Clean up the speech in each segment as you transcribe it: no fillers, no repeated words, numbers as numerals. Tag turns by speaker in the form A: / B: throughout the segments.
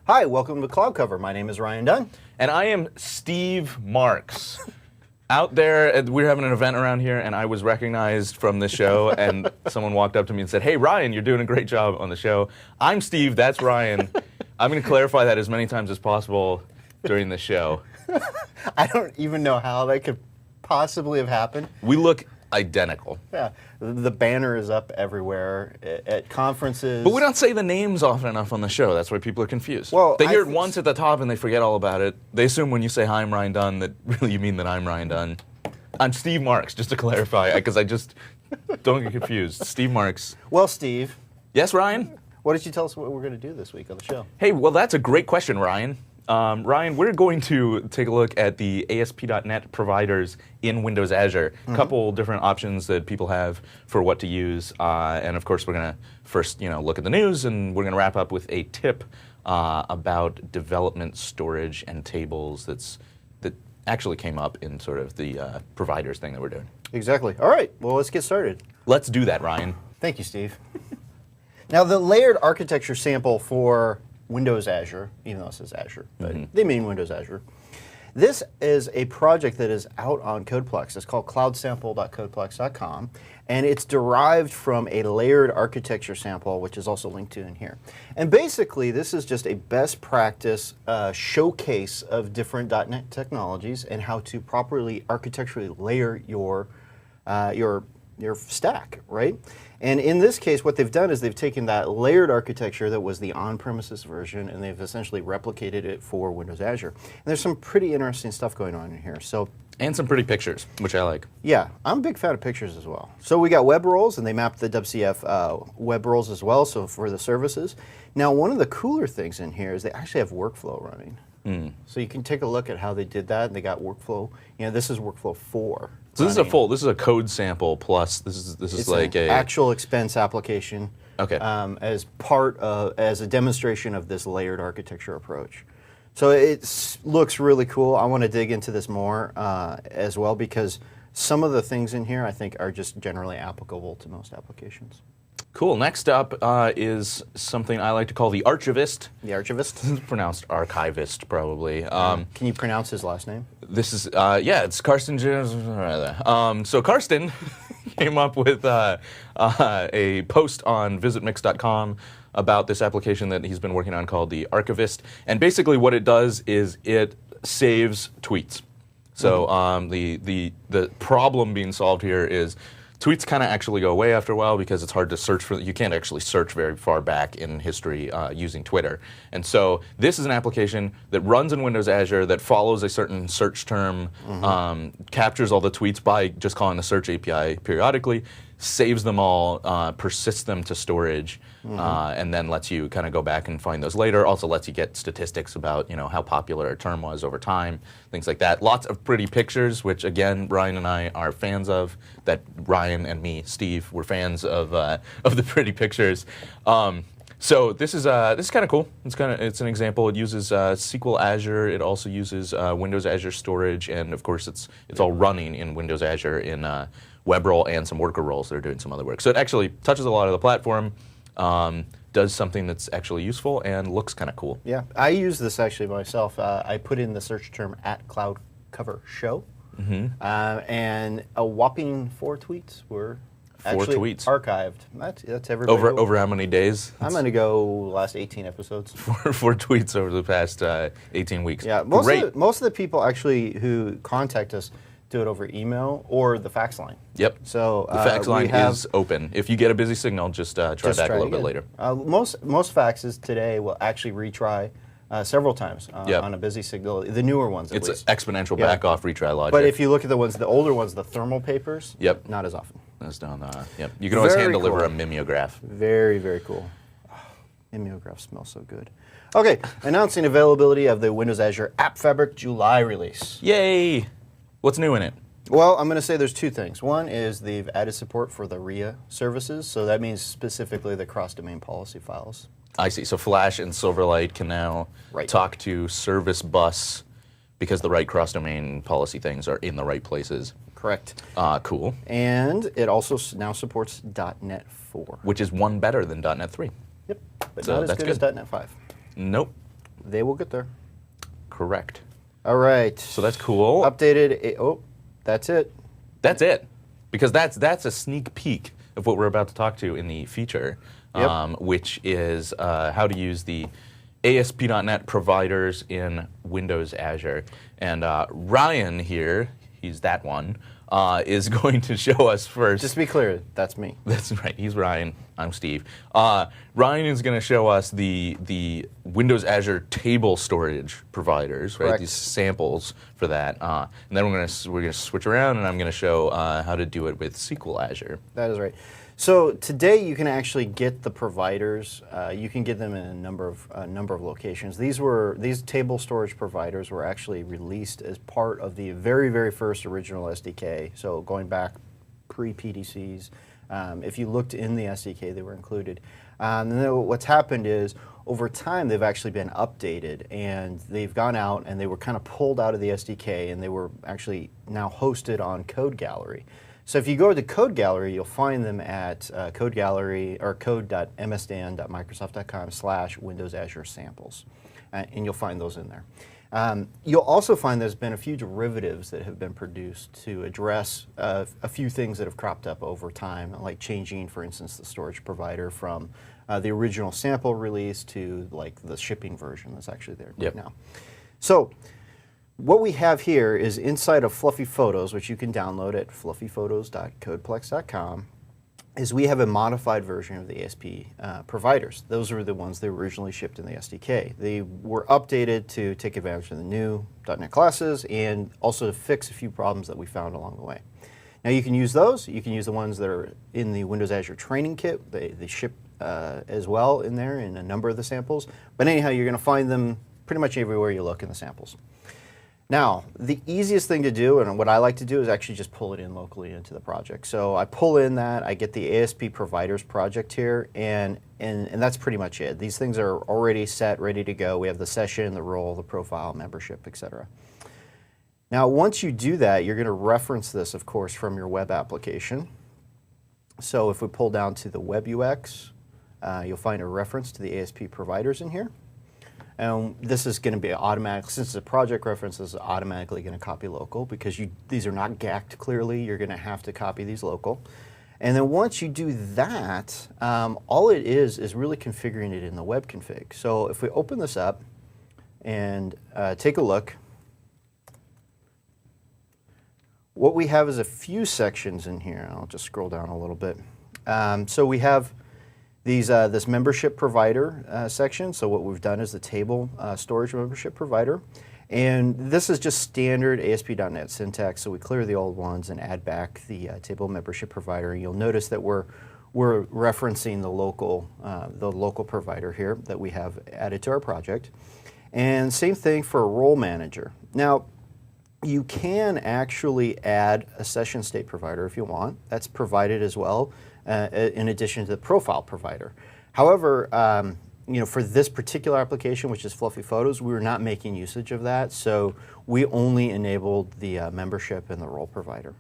A: Hi, welcome to Cloud Cover. My name is Ryan Dunn.
B: And I am Steve Marks. Out there, we're having an event around here, and I was recognized from this show, and someone walked up to me and said, "Hey, Ryan, you're doing a great job on the show." I'm Steve, that's Ryan. I'm going to clarify that as many times as possible during the show.
A: I don't even know how that could possibly have happened.
B: We look identical.
A: Yeah, the banner is up everywhere at conferences.
B: But we don't say the names often enough on the show. That's why people are confused.
A: Well,
B: they hear it once at the top and they forget all about it. They assume when you say, "Hi, I'm Ryan Dunn," that really you mean that I'm Ryan Dunn. I'm Steve Marks, just to clarify, because I just don't get confused. Steve Marks.
A: Well, Steve.
B: Yes, Ryan?
A: Why don't you tell us what we're going to do this week on the show?
B: Hey, well, that's a great question, Ryan. Ryan, we're going to take a look at the ASP.NET providers in Windows Azure. A couple different options that people have for what to use. And of course, we're going to first look at the news, and we're going to wrap up with a tip about development storage and tables that actually came up in sort of the providers thing that we're doing.
A: Exactly. All right, well, let's get started.
B: Let's do that, Ryan.
A: Thank you, Steve. Now, the layered architecture sample for Windows Azure, even though it says Azure, but they mean Windows Azure. This is a project that is out on CodePlex. It's called cloudsample.codeplex.com, and it's derived from a layered architecture sample, which is also linked to in here. And basically, this is just a best practice showcase of different .NET technologies and how to properly architecturally layer your stack, right? And in this case, what they've done is they've taken that layered architecture that was the on-premises version, and they've essentially replicated it for Windows Azure. And there's some pretty interesting stuff going on in here.
B: And some pretty pictures, which I like.
A: Yeah, I'm a big fan of pictures as well. So we got web roles, and they mapped the WCF web roles as well, so for the services. Now, one of the cooler things in here is they actually have workflow running. So you can take a look at how they did that, and they got workflow. This is workflow 4.
B: So this is a code sample plus this is like
A: an actual expense application.
B: Okay.
A: As a demonstration of this layered architecture approach. So it looks really cool. I want to dig into this more as well, because some of the things in here I think are just generally applicable to most applications.
B: Cool. Next up is something I like to call the archivist.
A: The archivist?
B: It's pronounced archivist, probably.
A: Can you pronounce his last name?
B: This is, it's Karsten. So Karsten came up with a post on visitmix.com about this application that he's been working on called the archivist. And basically what it does is it saves tweets. So the problem being solved here is tweets kind of actually go away after a while because it's hard to search for. You can't actually search very far back in history using Twitter. And so this is an application that runs in Windows Azure that follows a certain search term, captures all the tweets by just calling the search API periodically, saves them all, persists them to storage, and then lets you kind of go back and find those later. Also lets you get statistics about how popular a term was over time, things like that. Lots of pretty pictures, which again Ryan and I are fans of. That Ryan and me, Steve, were fans of the pretty pictures. So this is kind of cool. It's an example. It uses SQL Azure. It also uses Windows Azure Storage, and of course it's all running in Windows Azure in web role and some worker roles that are doing some other work. So it actually touches a lot of the platform, does something that's actually useful, and looks kind of cool.
A: Yeah, I use this actually myself. I put in the search term @CloudCoverShow, and a whopping 4 tweets were actually archived. That's everybody.
B: Over how many days?
A: I'm going to go last 18 episodes.
B: 4 tweets over the past 18 weeks.
A: Yeah, most of the people actually who contact us do it over email or the fax line.
B: Yep.
A: So
B: the fax line is open. If you get a busy signal, just try back a little bit later.
A: Most faxes today will actually retry several times on a busy signal. The newer ones, at least.
B: It's exponential back-off retry logic.
A: But if you look at the older ones, the thermal papers, not as often.
B: That's done. Yep. You can always hand deliver a mimeograph.
A: Very, very cool. Mimeograph smells so good. Okay, announcing availability of the Windows Azure App Fabric July release.
B: Yay! What's new in it?
A: Well, I'm going to say there's 2 things. One is they've added support for the RIA services, so that means specifically the cross-domain policy files.
B: I see. So Flash and Silverlight can now talk to Service Bus because the right cross-domain policy things are in the right places.
A: Correct.
B: Cool.
A: And it also now supports .NET 4.
B: Which is one better than .NET 3.
A: Yep, but not as good as .NET 5.
B: Nope.
A: They will get there.
B: Correct.
A: All right.
B: So that's cool.
A: Updated. Oh, that's it.
B: That's it, because that's a sneak peek of what we're about to talk to in the feature, which is how to use the ASP.NET providers in Windows Azure. And Ryan here, he's that one, is going to show us first.
A: Just to be clear, that's me.
B: That's right. He's Ryan. I'm Steve. Ryan is going to show us the Windows Azure table storage providers, right?
A: Correct.
B: These samples for that, and then we're going to switch around, and I'm going to show how to do it with SQL Azure.
A: That is right. So today you can actually get the providers. You can get them in a number of locations. These table storage providers were actually released as part of the very first original SDK. So going back pre-PDCs, if you looked in the SDK, they were included. And then what's happened is over time they've actually been updated, and they've gone out and they were kind of pulled out of the SDK, and they were actually now hosted on Code Gallery. So if you go to Code Gallery, you'll find them at Code Gallery or code.msdan.microsoft.com/Windows Azure samples, and you'll find those in there. You'll also find there's been a few derivatives that have been produced to address a few things that have cropped up over time, like changing, for instance, the storage provider from the original sample release to like the shipping version that's actually there right now. So what we have here is inside of Fluffy Photos, which you can download at fluffyphotos.codeplex.com, is we have a modified version of the ASP providers. Those are the ones that were originally shipped in the SDK. They were updated to take advantage of the new .NET classes and also to fix a few problems that we found along the way. Now you can use those. You can use the ones that are in the Windows Azure training kit. They ship as well in there in a number of the samples. But anyhow, you're going to find them pretty much everywhere you look in the samples. Now, the easiest thing to do, and what I like to do, is actually just pull it in locally into the project. So I pull in that, I get the ASP Providers project here, and that's pretty much it. These things are already set, ready to go. We have the session, the role, the profile, membership, etc. Now, once you do that, you're going to reference this, of course, from your web application. So if we pull down to the web UX, you'll find a reference to the ASP Providers in here. And this is going to be automatic, since it's a project reference, this is automatically going to copy local because these are not gacked clearly. You're going to have to copy these local. And then once you do that, all it is really configuring it in the web config. So if we open this up and take a look, what we have is a few sections in here. I'll just scroll down a little bit. So we have this membership provider section. So what we've done is the table storage membership provider. And this is just standard ASP.NET syntax. So we clear the old ones and add back the table membership provider. You'll notice that we're referencing the local provider here that we have added to our project. And same thing for a role manager. Now, you can actually add a session state provider if you want. That's provided as well, in addition to the profile provider. However, for this particular application, which is Fluffy Photos, we were not making usage of that, so we only enabled the membership and the role provider.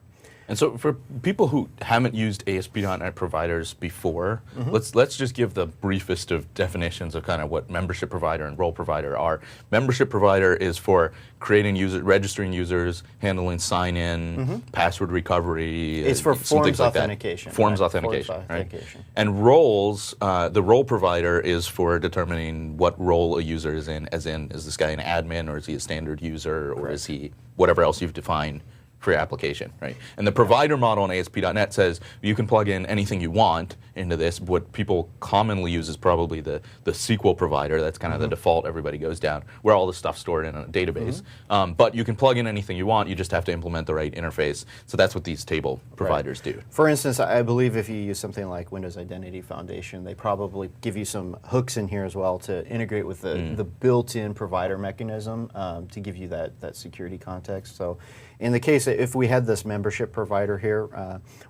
B: And so for people who haven't used ASP.NET providers before, let's just give the briefest of definitions of kind of what membership provider and role provider are. Membership provider is for creating registering users, handling sign-in, password recovery.
A: It's for forms
B: like
A: authentication.
B: Forms authentication, right? And roles, the role provider is for determining what role a user is in, as in, is this guy an admin, or is he a standard user, or is he whatever else you've defined for your application, right? And the provider model in ASP.NET says you can plug in anything you want into this. What people commonly use is probably the SQL provider. That's kind of the default everybody goes down, where all the stuff's stored in a database. But you can plug in anything you want. You just have to implement the right interface. So that's what these table providers do.
A: For instance, I believe if you use something like Windows Identity Foundation, they probably give you some hooks in here as well to integrate with the built-in provider mechanism to give you that security context. So in the case, if we had this membership provider here,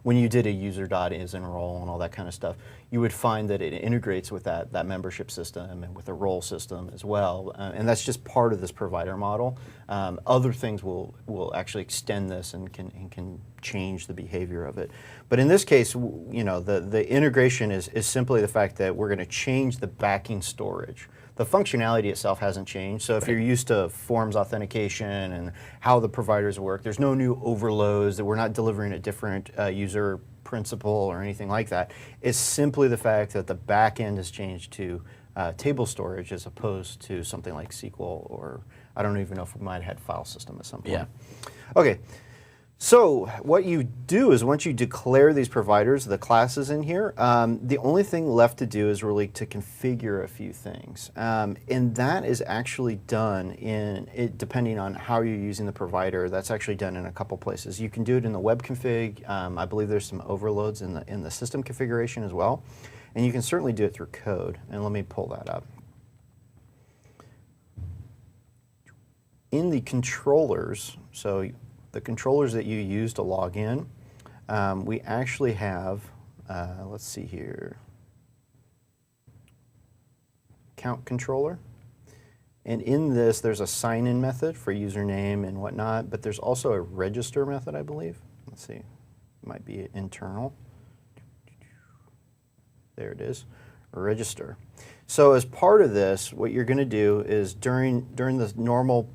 A: when you did a user.isEnroll and all that kind of stuff, you would find that it integrates with that membership system and with the role system as well. And that's just part of this provider model. Other things will actually extend this and can change the behavior of it. But in this case, the integration is simply the fact that we're going to change the backing storage. the functionality itself hasn't changed. So if you're used to forms authentication and how the providers work, there's no new overloads, that we're not delivering a different user principal or anything like that. It's simply the fact that the back end has changed to table storage as opposed to something like SQL, or I don't even know if we might have had file system at some point.
B: Yeah.
A: Okay. So what you do is once you declare these providers, the classes in here, the only thing left to do is really to configure a few things. And that is actually done depending on how you're using the provider, that's actually done in a couple places. You can do it in the web config. I believe there's some overloads in the system configuration as well. And you can certainly do it through code. And let me pull that up. In the controllers, so the controllers that you use to log in, we actually have, let's see here, account controller. And in this, there's a sign-in method for username and whatnot, but there's also a register method, I believe. Let's see, it might be internal. There it is, register. So as part of this, what you're going to do is during the normal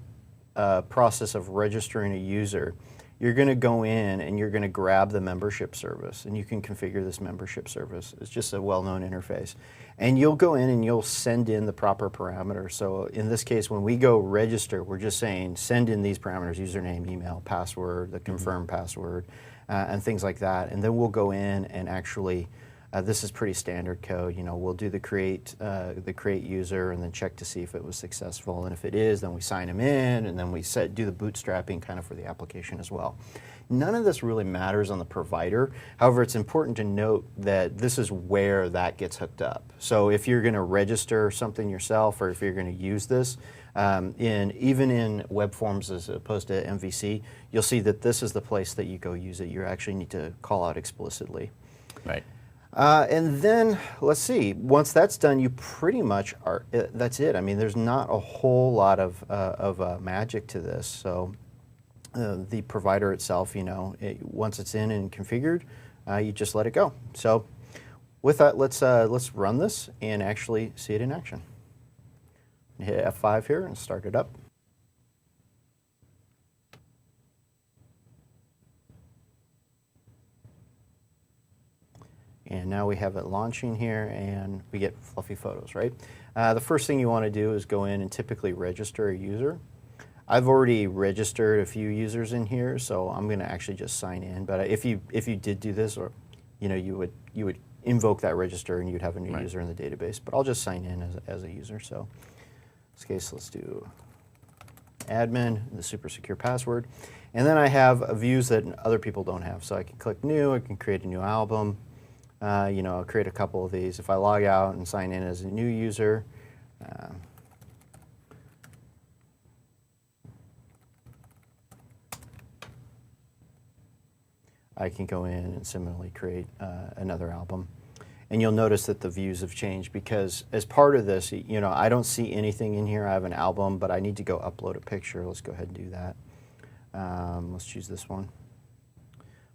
A: process of registering a user, you're going to go in and you're going to grab the membership service, and you can configure this membership service. It's just a well-known interface. And you'll go in and you'll send in the proper parameters. So in this case, when we go register, we're just saying send in these parameters, username, email, password, the confirm password, and things like that. And then we'll go in and actually this is pretty standard code. You know, we'll do the create user and then check to see if it was successful. And if it is, then we sign them in, and then we do the bootstrapping kind of for the application as well. None of this really matters on the provider. However, it's important to note that this is where that gets hooked up. So if you're going to register something yourself, or if you're going to use this, even in web forms as opposed to MVC, you'll see that this is the place that you go use it. You actually need to call out explicitly.
B: Right.
A: And then, let's see, once that's done, you pretty much are, that's it. I mean, there's not a whole lot of magic to this. So the provider itself, you know, once it's in and configured, you just let it go. So with that, let's run this and actually see it in action. Hit F5 here and start it up. And now we have it launching here, and we get fluffy photos, right? The first thing you want to do is go in and typically register a user. I've already registered a few users in here, so I'm going to actually just sign in. But if you did do this, or you know, you would invoke that register and you'd have a new user in the database. But I'll just sign in as a user. So in this case, let's do admin, the super secure password, and then I have views that other people don't have. So I can click new. I can create a new album. You know, I'll create a couple of these. If I log out and sign in as a new user, I can go in and similarly create another album. And you'll notice that the views have changed because as part of this, you know, I don't see anything in here. I have an album, but I need to go upload a picture. Let's go ahead and do that. Let's choose this one.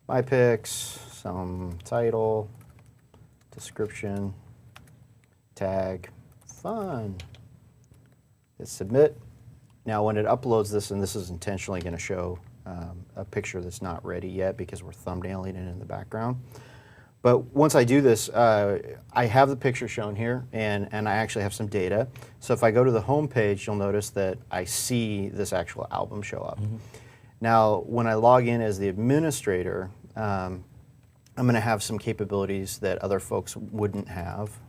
A: My pics, some title, description, tag, fun. Hit submit. Now when it uploads this, and this is intentionally going to show a picture that's not ready yet because we're thumbnailing it in the background. But once I do this, I have the picture shown here, and I actually have some data. So if I go to the home page, you'll notice that I see this actual album show up. Mm-hmm. Now, when I log in as the administrator, I'm going to have some capabilities that other folks wouldn't have,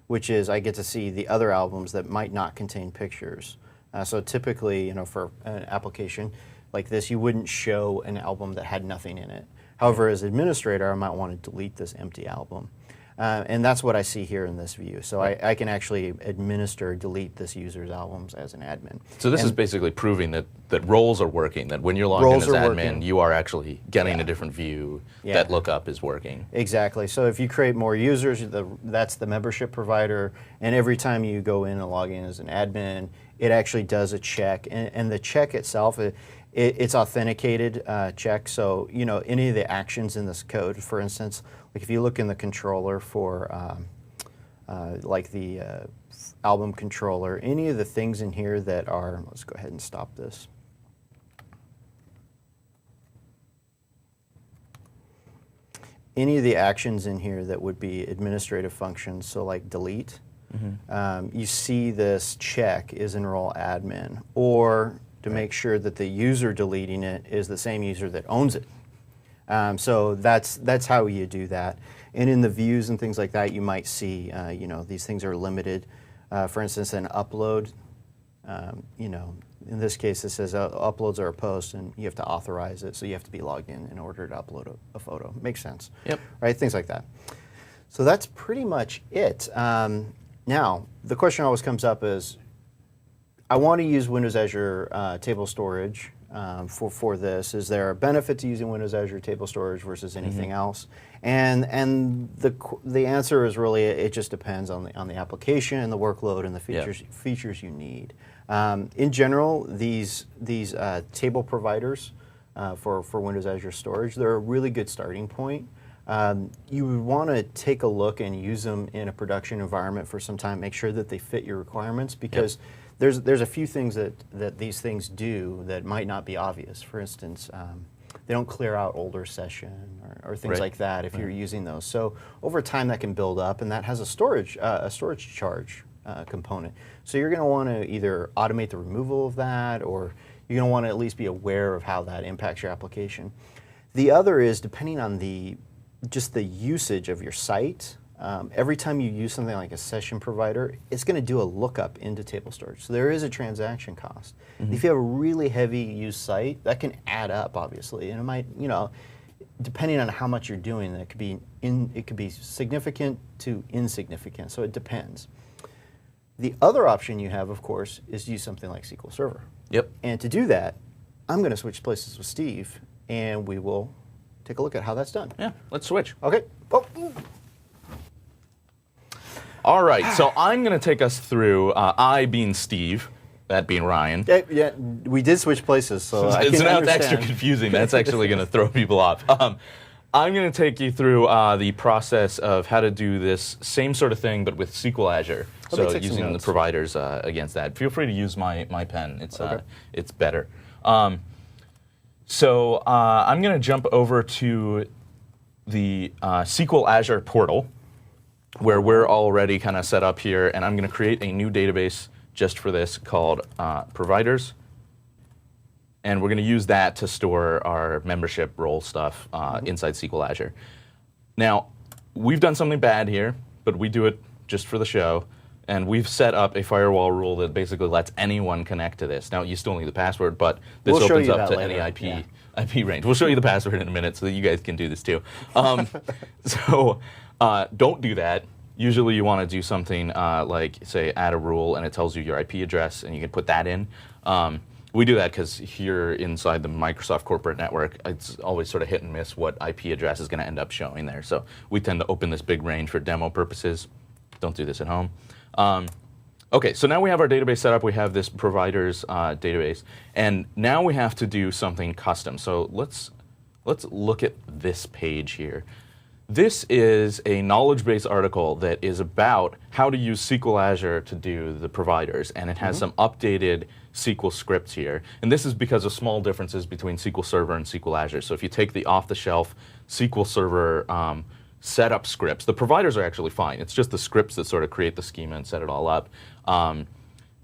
A: which is I get to see the other albums that might not contain pictures. So typically, you know, for an application like this, you wouldn't show an album that had nothing in it. However, as administrator, I might want to delete this empty album. And that's what I see here in this view. So I can actually administer, delete this user's albums as an admin.
B: So this is basically proving that roles are working, that when you're logged in as admin, you are actually getting a different view, that lookup is working.
A: Exactly. So if you create more users, that's the membership provider, and every time you go in and log in as an admin, it actually does a check. And the check itself, it's authenticated check. So, you know, any of the actions in this code, for instance, like if you look in the controller for like the album controller, any of the things in here that are, let's go ahead and stop this. Any of the actions in here that would be administrative functions, so like delete, you see this check is enroll admin, or to make sure that the user deleting it is the same user that owns it. So that's how you do that. And in the views and things like that, you might see, these things are limited. For instance, an upload, in this case, it says uploads are a post, and you have to authorize it, so you have to be logged in order to upload a photo. Makes sense. Yep. Right? Things like that. So that's pretty much it. Now, the question always comes up is, I want to use Windows Azure table storage for this. Is there a benefit to using Windows Azure table storage versus anything else? And the answer is really it just depends on the application and the workload and the features you need. In general, these table providers for Windows Azure storage, they're a really good starting point. You would want to take a look and use them in a production environment for some time. Make sure that they fit your requirements, because there's a few things that these things do that might not be obvious. For instance, they don't clear out older session or things like that if you're using those. So over time that can build up, and that has a storage charge component. So you're going to want to either automate the removal of that, or you're going to want to at least be aware of how that impacts your application. The other is, depending on just the usage of your site, every time you use something like a session provider, it's going to do a lookup into table storage. So there is a transaction cost. If you have a really heavy used site, that can add up, obviously, and it might, depending on how much you're doing, it could be significant to insignificant. So it depends. The other option you have, of course, is to use something like SQL Server. Yep. And to do that, I'm going to switch places with Steve, and we will take a look at how that's done.
B: Yeah, let's switch.
A: Okay. Oh.
B: All right, so I'm going to take us through, I being Steve, that being Ryan.
A: Yeah, we did switch places, so I can
B: now
A: understand.
B: It's extra confusing. That's actually going to throw people off. I'm going to take you through the process of how to do this same sort of thing, but with SQL Azure. So using the providers against that. Feel free to use my pen. It's better. So I'm going to jump over to the SQL Azure portal, where we're already kind of set up here, and I'm going to create a new database just for this called providers. And we're going to use that to store our membership role stuff inside SQL Azure. Now, we've done something bad here, but we do it just for the show. And we've set up a firewall rule that basically lets anyone connect to this. Now, you still need the password, but this opens up to any IP range. We'll show you the password in a minute so that you guys can do this too. So don't do that. Usually you want to do something like, say, add a rule, and it tells you your IP address, and you can put that in. We do that because here inside the Microsoft corporate network, it's always sort of hit and miss what IP address is going to end up showing there. So we tend to open this big range for demo purposes. Don't do this at home. Okay, so now we have our database set up. We have this providers database, and now we have to do something custom. So let's look at this page here. This is a knowledge base article that is about how to use SQL Azure to do the providers, and it has some updated SQL scripts here. And this is because of small differences between SQL Server and SQL Azure. So if you take the off-the-shelf SQL Server setup scripts, the providers are actually fine. It's just the scripts that sort of create the schema and set it all up.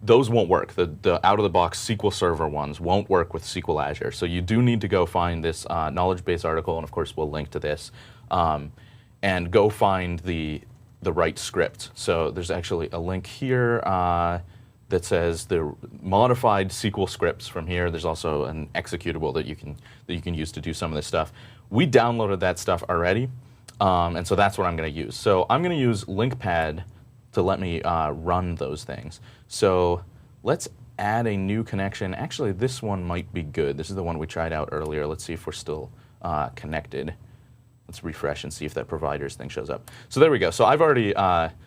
B: Those won't work. The out-of-the-box SQL Server ones won't work with SQL Azure. So you do need to go find this knowledge base article, and of course we'll link to this, and go find the right script. So there's actually a link here that says the modified SQL scripts from here. There's also an executable that you can use to do some of this stuff. We downloaded that stuff already, and so that's what I'm going to use. So I'm going to use LinkPad to let me run those things. So let's add a new connection. Actually, this one might be good. This is the one we tried out earlier. Let's see if we're still connected. Let's refresh and see if that providers thing shows up. So there we go. So I've already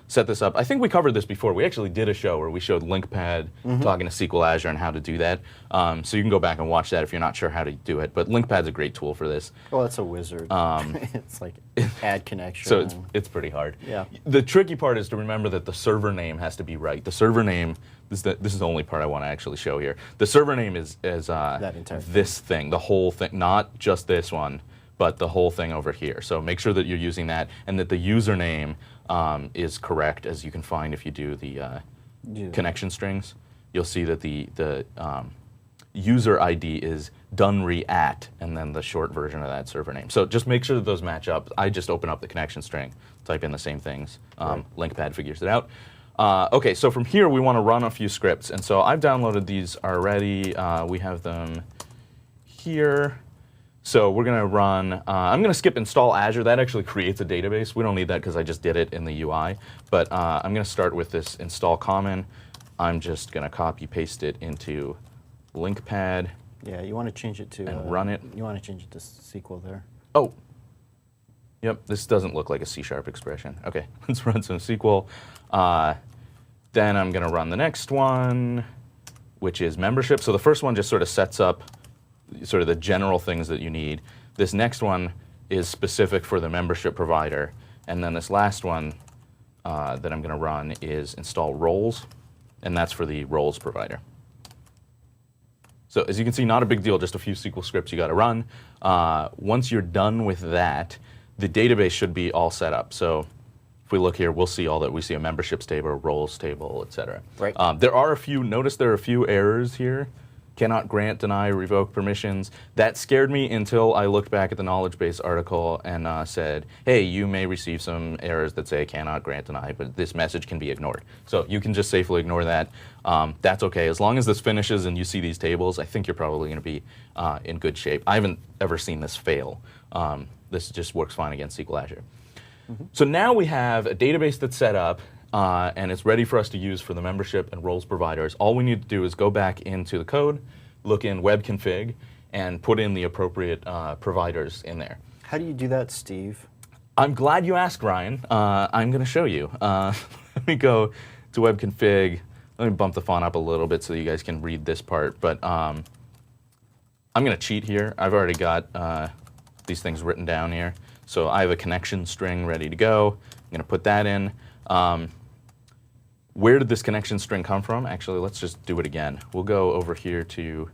B: set this up. I think we covered this before. We actually did a show where we showed LinkPad talking to SQL Azure and how to do that. So you can go back and watch that if you're not sure how to do it. But LinkPad's a great tool for this.
A: Well, it's a wizard. It's like add connection.
B: So it's pretty hard.
A: Yeah.
B: The tricky part is to remember that the server name has to be right. The server name, this is the only part I want to actually show here. The server name is
A: that entire
B: this thing, the whole thing, not just this one, but the whole thing over here. So make sure that you're using that and that the username is correct, as you can find if you do the connection strings. You'll see that the user ID is donereat, and then the short version of that server name. So just make sure that those match up. I just open up the connection string, type in the same things. LinkPad figures it out. Okay, so from here we want to run a few scripts. And so I've downloaded these already. We have them here. So we're going to run, I'm going to skip install Azure. That actually creates a database. We don't need that because I just did it in the UI. But I'm going to start with this install common. I'm just going to copy paste it into LinkPad.
A: Yeah, you want to change it to...
B: and run it.
A: You want to change it to SQL there.
B: Oh. Yep, this doesn't look like a C# expression. Okay, let's run some SQL. Then I'm going to run the next one, which is membership. So the first one just sort of sets up sort of the general things that you need. This next one is specific for the membership provider. And then this last one that I'm going to run is install roles, and that's for the roles provider. So as you can see, not a big deal, just a few SQL scripts you got to run. Once you're done with that, the database should be all set up. So if we look here, we'll see all that. We see a memberships table, roles table, et cetera.
A: Right.
B: Notice there are a few errors here. Cannot grant, deny, revoke permissions. That scared me until I looked back at the knowledge base article and said, hey, you may receive some errors that say cannot grant, deny, but this message can be ignored. So you can just safely ignore that. That's okay. As long as this finishes and you see these tables, I think you're probably going to be in good shape. I haven't ever seen this fail. This just works fine against SQL Azure. So now we have a database that's set up, and it's ready for us to use for the membership and roles providers. All we need to do is go back into the code, look in web config, and put in the appropriate providers in there.
A: How do you do that, Steve?
B: I'm glad you asked, Ryan. I'm going to show you. Let me go to web config. Let me bump the font up a little bit so you guys can read this part. But I'm going to cheat here. I've already got these things written down here. So I have a connection string ready to go. I'm going to put that in. Where did this connection string come from? Actually, let's just do it again. We'll go over here to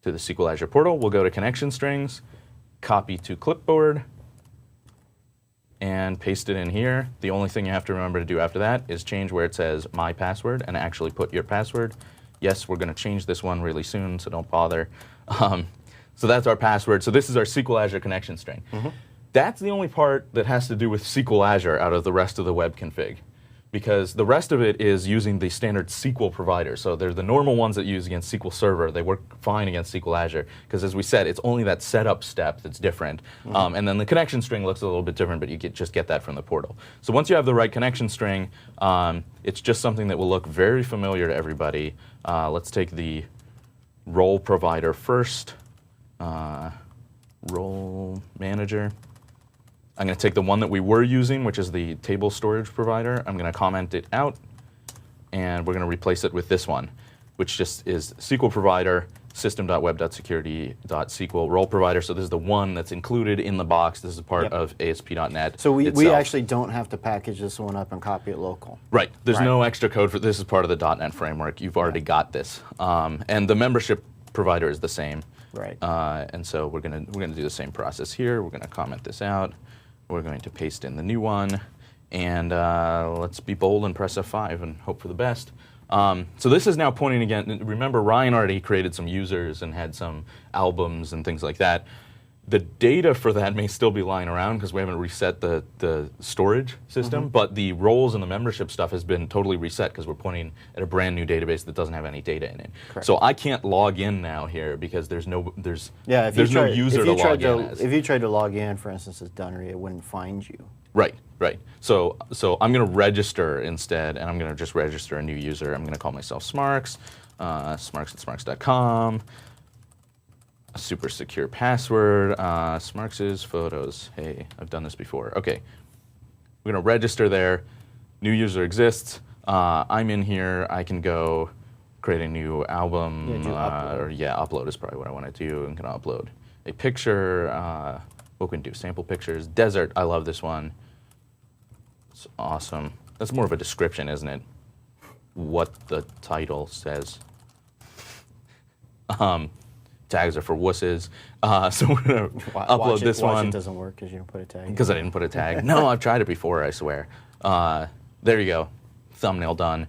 B: the SQL Azure portal. We'll go to connection strings, copy to clipboard, and paste it in here. The only thing you have to remember to do after that is change where it says my password and actually put your password. Yes, we're going to change this one really soon, so don't bother. So that's our password. So this is our SQL Azure connection string. That's the only part that has to do with SQL Azure out of the rest of the web config, because the rest of it is using the standard SQL provider. So they're the normal ones that you use against SQL Server. They work fine against SQL Azure, because as we said, it's only that setup step that's different. And then the connection string looks a little bit different, but you just get that from the portal. So once you have the right connection string, it's just something that will look very familiar to everybody. Let's take the role provider first. Role manager. I'm going to take the one that we were using, which is the table storage provider. I'm going to comment it out, and we're going to replace it with this one, which just is SQL provider, system.web.security.sql role provider. So this is the one that's included in the box. This is a part of ASP.NET.
A: So we actually don't have to package this one up and copy it local.
B: Right. There's no extra code for this. Is part of the .NET framework. You've already got this, and the membership provider is the same.
A: Right.
B: And so we're gonna do the same process here. We're gonna comment this out. We're going to paste in the new one, and let's be bold and press F5 and hope for the best. So this is now pointing again. Remember, Ryan already created some users and had some albums and things like that. The data for that may still be lying around because we haven't reset the storage system, but the roles and the membership stuff has been totally reset because we're pointing at a brand new database that doesn't have any data in it.
A: Correct.
B: So I can't log in now here because there's no no user to log in as.
A: If you tried to log in, for instance, as Dunnery, it wouldn't find you.
B: Right. So I'm going to register instead, and I'm going to just register a new user. I'm going to call myself Smarks, smarks@smarks.com. a super secure password. Smarks' photos. Hey, I've done this before. Okay, we're gonna register there. New user exists. I'm in here. I can go create a new album. Upload is probably what I want to do. I'm gonna upload a picture. What can we do? Sample pictures. Desert. I love this one. It's awesome. That's more of a description, isn't it? What the title says. Tags are for wusses. So we're gonna upload this one.
A: It doesn't work because you don't put a tag.
B: Because I didn't put a tag. No, I've tried it before, I swear. There you go. Thumbnail done.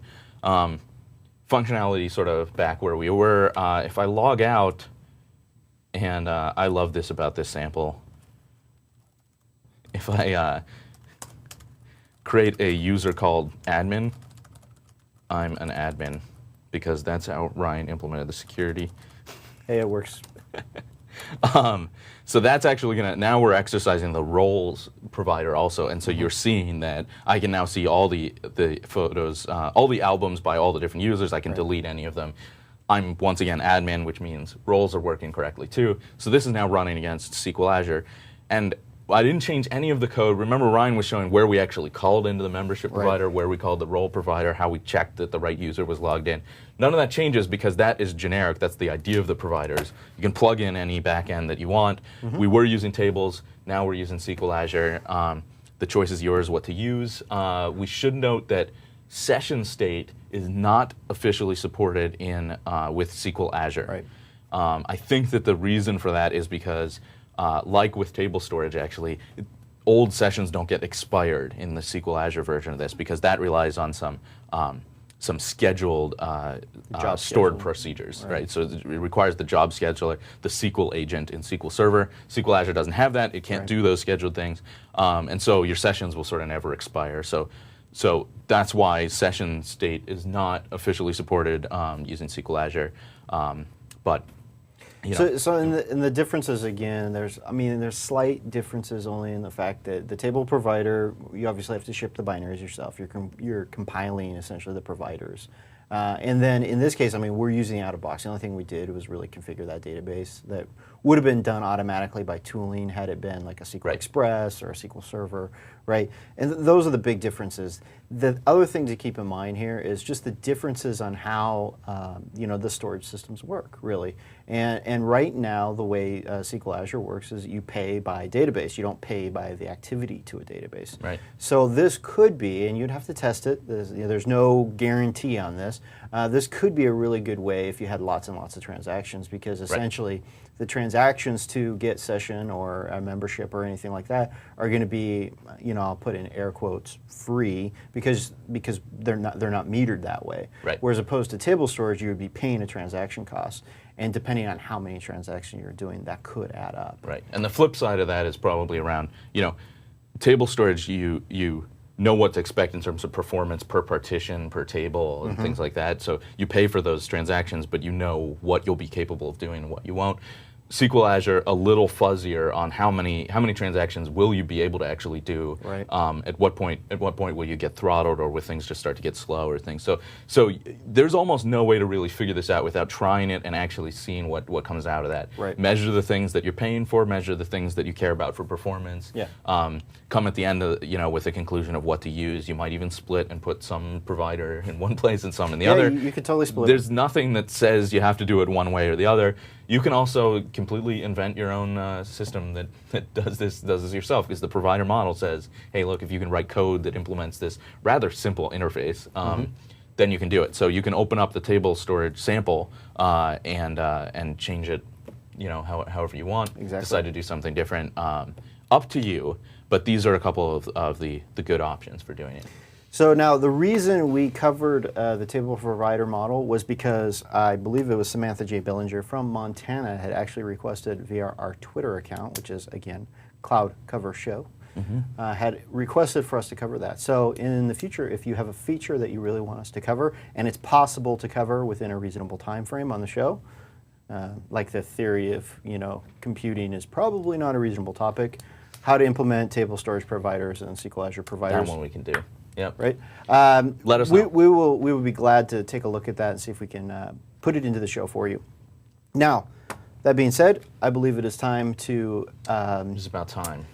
B: Functionality sort of back where we were. If I log out, and I love this about this sample. If I create a user called admin, I'm an admin because that's how Ryan implemented the security.
A: Hey, it works.
B: So that's actually now we're exercising the roles provider also, and so you're seeing that I can now see all the photos, all the albums by all the different users. I can delete any of them. I'm once again admin, which means roles are working correctly too. So this is now running against SQL Azure, and I didn't change any of the code. Remember, Ryan was showing where we actually called into the membership provider, where we called the role provider, how we checked that the right user was logged in. None of that changes because that is generic. That's the idea of the providers. You can plug in any backend that you want. We were using tables. Now we're using SQL Azure. The choice is yours what to use. We should note that session state is not officially supported in with SQL Azure. I think that the reason for that is because like with table storage, actually, old sessions don't get expired in the SQL Azure version of this because that relies on some scheduled stored procedures, right? So it requires the job scheduler, the SQL agent in SQL Server. SQL Azure doesn't have that; it can't do those scheduled things, and so your sessions will sort of never expire. So that's why session state is not officially supported using SQL Azure, but.
A: So in the differences again, there's slight differences only in the fact that the table provider, you obviously have to ship the binaries yourself. You're compiling essentially the providers, and then in this case, we're using out of box. The only thing we did was really configure that database that would have been done automatically by tooling had it been like a SQL Express or a SQL Server, right? And those are the big differences. The other thing to keep in mind here is just the differences on how the storage systems work, really. And right now, the way SQL Azure works is you pay by database. You don't pay by the activity to a database.
B: Right.
A: So this could be, and you'd have to test it. There's no guarantee on this. This could be a really good way if you had lots and lots of transactions, because essentially the transactions to get session or a membership or anything like that are going to be, I'll put in air quotes, free because they're not metered that way.
B: Right.
A: Whereas opposed to table storage, you would be paying a transaction cost, and depending on how many transactions you're doing, that could add up.
B: Right. And the flip side of that is probably around, table storage. You know what to expect in terms of performance per partition, per table, and things like that. So you pay for those transactions, but you know what you'll be capable of doing and what you won't. SQL Azure a little fuzzier on how many transactions will you be able to actually do.
A: Right.
B: At what point will you get throttled, or will things just start to get slow or things. So there's almost no way to really figure this out without trying it and actually seeing what comes out of that.
A: Right.
B: Measure the things that you're paying for, measure the things that you care about for performance.
A: Yeah.
B: Come at the end of, with a conclusion of what to use. You might even split and put some provider in one place and some in the other.
A: You could totally split.
B: There's nothing that says you have to do it one way or the other. You can also completely invent your own system that does this yourself, because the provider model says, hey, look, if you can write code that implements this rather simple interface, then you can do it. So you can open up the table storage sample and change it, however you want.
A: Exactly.
B: Decide to do something different. Up to you, but these are a couple of the good options for doing it.
A: So now the reason we covered the table provider model was because I believe it was Samantha J. Billinger from Montana had actually requested via our Twitter account, which is, again, Cloud Cover Show, had requested for us to cover that. So in the future, if you have a feature that you really want us to cover, and it's possible to cover within a reasonable time frame on the show, like the theory of computing is probably not a reasonable topic, how to implement table storage providers and SQL Azure providers.
B: That one we can do. Yep.
A: Right.
B: Let us know.
A: We will be glad to take a look at that and see if we can put it into the show for you. Now, That being said, I believe it is time to
B: It's about time.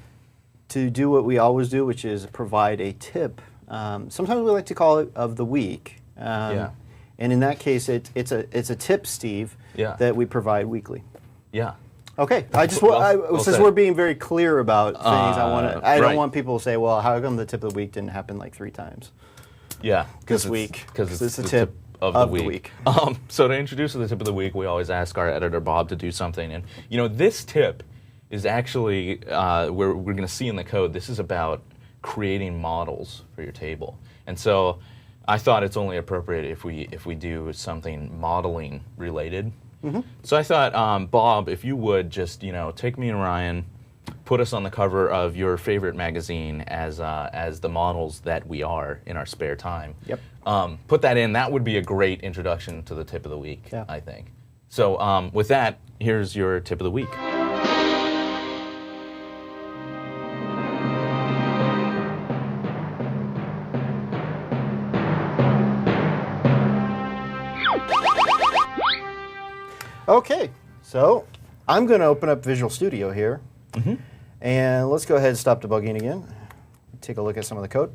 A: do what we always do, which is provide a tip. Sometimes we like to call it of the week.
B: Yeah.
A: And in that case, it's a tip, Steve,
B: Yeah.
A: that we provide weekly.
B: Yeah.
A: Okay. I just
B: Well
A: since
B: said.
A: we're being very clear about things, I don't
B: right.
A: want people to say, well, how come the tip of the week didn't happen like 3 times?
B: Yeah.
A: This week.
B: Because
A: it's
B: the
A: the tip
B: of the week. So to introduce the tip of the week, we always ask our editor Bob to do something, and this tip is actually we're going to see in the code. This is about creating models for your table, and so I thought it's only appropriate if we do something modeling related. Mm-hmm. So I thought, Bob, if you would just take me and Ryan, put us on the cover of your favorite magazine as the models that we are in our spare time.
A: Yep.
B: Put that in. That would be a great introduction to the tip of the week,
A: Yeah.
B: I think. So with that, here's your tip of the week.
A: Okay, so I'm going to open up Visual Studio here, and let's go ahead and stop debugging again. Take a look at some of the code.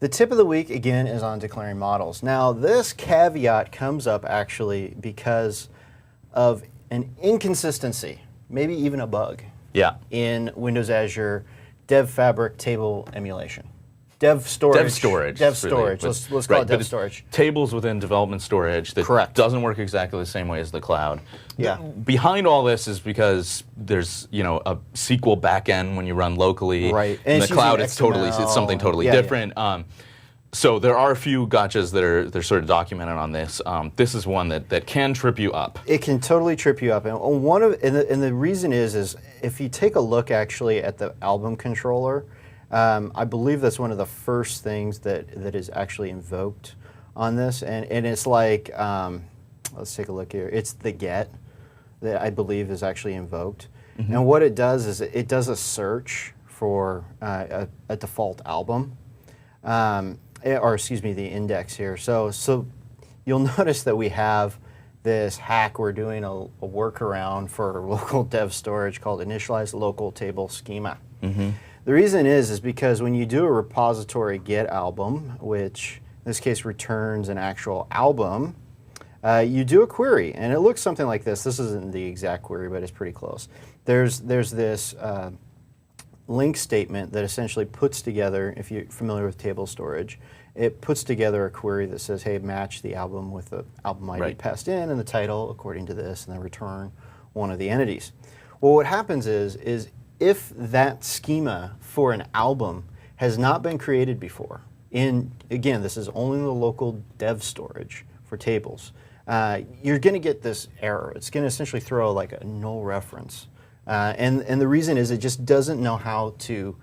A: The tip of the week, again, is on declaring models. Now, this caveat comes up actually because of an inconsistency, maybe even a bug, in Windows Azure Dev Fabric table emulation. Dev storage.
B: Dev storage.
A: Dev
B: really,
A: storage.
B: but-
A: Let's call
B: right,
A: it
B: but
A: dev
B: it's
A: storage.
B: Tables within development storage that
A: Correct.
B: doesn't work exactly the same way as the cloud.
A: Yeah.
B: Behind all this is because there's a SQL backend when you run locally.
A: Right.
B: In
A: And
B: the
A: it's
B: cloud,
A: using
B: it's something totally
A: Yeah, yeah.
B: different. So there are a few gotchas that are sort of documented on this. This is one that can trip you up.
A: It can totally trip you up, and the reason is if you take a look actually at the album controller, I believe that's one of the first things that is actually invoked on this, and it's like let's take a look here. It's the get that I believe is actually invoked, and what it does is it does a search for a default album. Or excuse me, the index here. So you'll notice that we have this hack. We're doing a workaround for local dev storage called initialize local table schema. The reason is because when you do a repository get album, which in this case returns an actual album, you do a query, and it looks something like this. This isn't the exact query, but it's pretty close. There's this link statement that essentially puts together, if you're familiar with table storage, it puts together a query that says, hey, match the album with the album ID passed in and the title according to this, and then return one of the entities. Well, what happens is if that schema for an album has not been created before, again, this is only the local dev storage for tables, you're going to get this error. It's going to essentially throw like a null reference. And the reason is it just doesn't know how to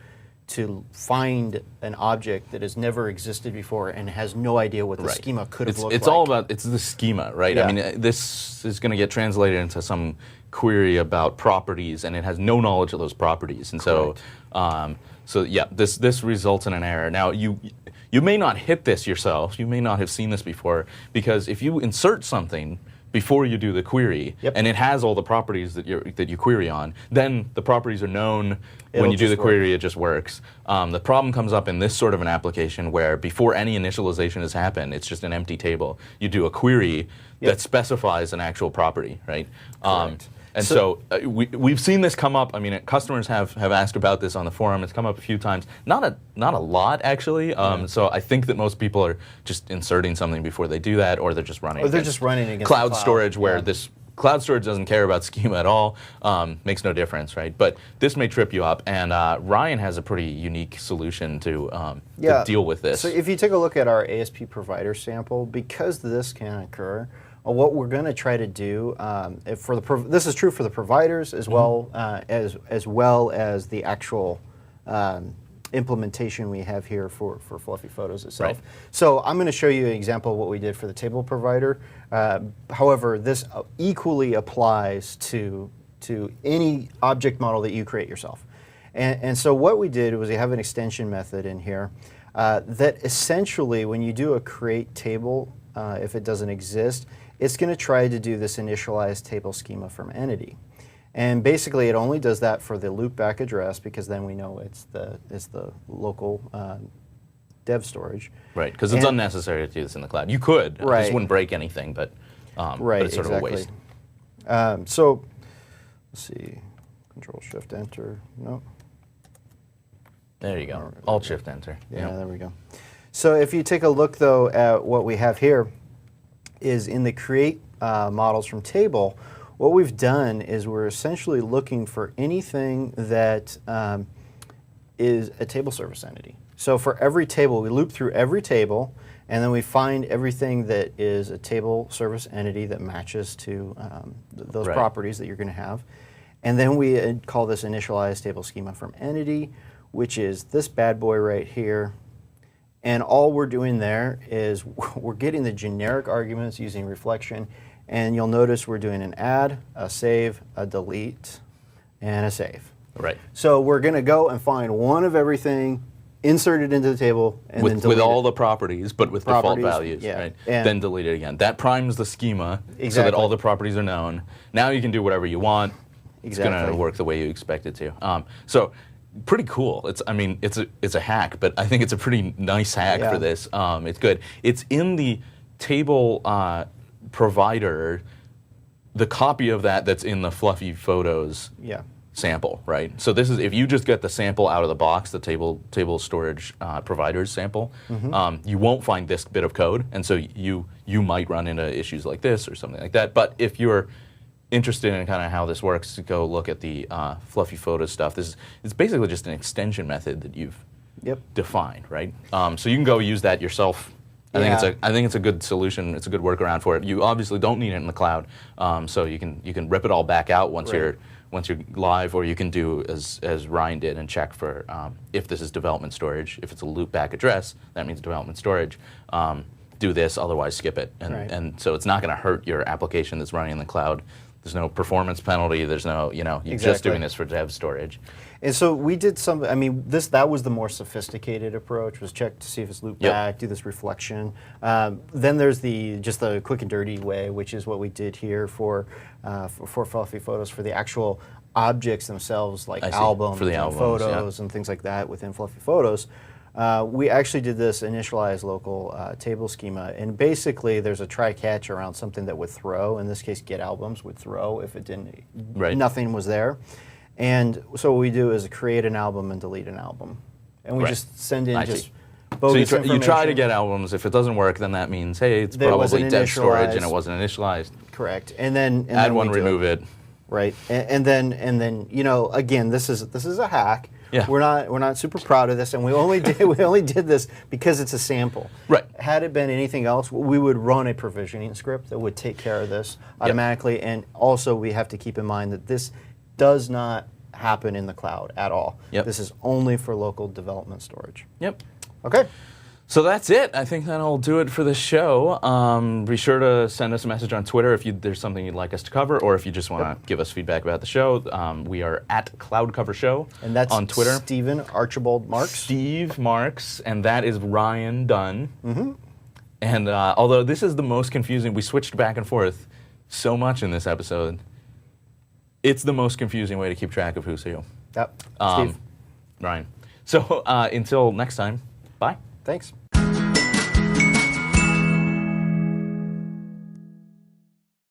A: find an object that has never existed before and has no idea what the schema could have looked like.
B: It's all about the schema, right?
A: Yeah.
B: I mean, this is going to get translated into some query about properties, and it has no knowledge of those properties, and so yeah, this results in an error. Now you may not hit this yourself. You may not have seen this before, because if you insert something before you do the query, and it has all the properties that you query on, then the properties are known. When you do the query, it just works. The problem comes up in this sort of an application where before any initialization has happened, it's just an empty table. You do a query that specifies an actual property, right? And so we've seen this come up. I mean, customers have asked about this on the forum. It's come up a few times. Not a lot, actually. So I think that most people are just inserting something before they do that, or they're just running.
A: Or they're just running against
B: cloud
A: the cloud
B: storage, where this cloud storage doesn't care about schema at all. Makes no difference, right? But this may trip you up, and Ryan has a pretty unique solution to deal with this.
A: So if you take a look at our ASP provider sample, because this can occur, what we're going to try to do, this is true for the providers as well as the actual implementation we have here for Fluffy Photos itself.
B: Right.
A: So I'm going to show you an example of what we did for the table provider. However, this equally applies to any object model that you create yourself. And so what we did was we have an extension method in here that essentially, when you do a create table, if it doesn't exist, it's going to try to do this initialize table schema from entity. And basically, it only does that for the loopback address because then we know it's the local dev storage.
B: Right, because it's unnecessary to do this in the cloud. You could.
A: Right.
B: This wouldn't break anything, but, but it's sort of a waste.
A: So, let's see. Control-Shift-Enter. Nope.
B: There you go. Alt-Shift-Enter.
A: Yeah,
B: Yep.
A: there we go. So if you take a look, though, at what we have here is in the create models from table, what we've done is we're essentially looking for anything that is a table service entity. So for every table, we loop through every table, and then we find everything that is a table service entity that matches to those properties that you're going to have. And then we call this initialize table schema from entity, which is this bad boy right here. And all we're doing there is we're getting the generic arguments using reflection. And you'll notice we're doing an add, a save, a delete, and a save.
B: Right.
A: So we're going to go and find one of everything, insert it into the table, and then delete
B: with all
A: it.
B: the properties, but with default values,
A: yeah.
B: right?
A: And
B: then delete it again. That primes the schema so that
A: Exactly.
B: all the properties are known. Now you can do whatever you want. It's going to
A: Exactly.
B: work the way you expect it to. So pretty cool. It's a hack, but I think it's a pretty nice hack
A: Yeah.
B: for this. It's good. It's in the table provider, the copy of that's in the Fluffy Photos
A: Yeah.
B: sample, right? So this is, if you just get the sample out of the box, the table storage providers sample, you won't find this bit of code, and so you might run into issues like this or something like that. But if you're interested in kind of how this works, go look at the Fluffy Photos stuff. It's basically just an extension method that you've defined, right? So you can go use that yourself. I think it's a good solution. It's a good workaround for it. You obviously don't need it in the cloud, so you can rip it all back out once you're live, or you can do as Ryan did and check for if this is development storage. If it's a loopback address, that means development storage. Do this, otherwise skip it, and so it's not going to hurt your application that's running in the cloud. There's no performance penalty. There's no, you're just doing this for dev storage.
A: And so we did some, that was the more sophisticated approach, was check to see if it's looped back, do this reflection. Then there's just the quick and dirty way, which is what we did here for Fluffy Photos, for the actual objects themselves, like albums
B: for the
A: and photos and things like that within Fluffy Photos. We actually did this initialize local table schema, and basically there's a try-catch around something that would throw. In this case, get albums would throw if it didn't, nothing was there. And so what we do is create an album and delete an album, and we just send in bogus information.
B: So you try to get albums. If it doesn't work, then that means, hey, it's probably dev storage and it wasn't initialized.
A: Correct. And then
B: add one, remove it.
A: Right. And then again, this is a hack.
B: Yeah.
A: We're not super proud of this, and we only did this because it's a sample.
B: Right.
A: Had it been anything else, we would run a provisioning script that would take care of this automatically. And also, we have to keep in mind that this does not happen in the cloud at all. This is only for local development storage. Okay.
B: So that's it. I think that'll do it for the show. Be sure to send us a message on Twitter if there's something you'd like us to cover, or if you just want to give us feedback about the show. We are at Cloud Cover Show
A: and that's
B: on Twitter.
A: Stephen Archibald Marks.
B: Steve Marks, and that is Ryan Dunn. And although this is the most confusing, we switched back and forth so much in this episode. It's the most confusing way to keep track of who's who.
A: Steve.
B: Ryan. So until next time, bye.
A: Thanks.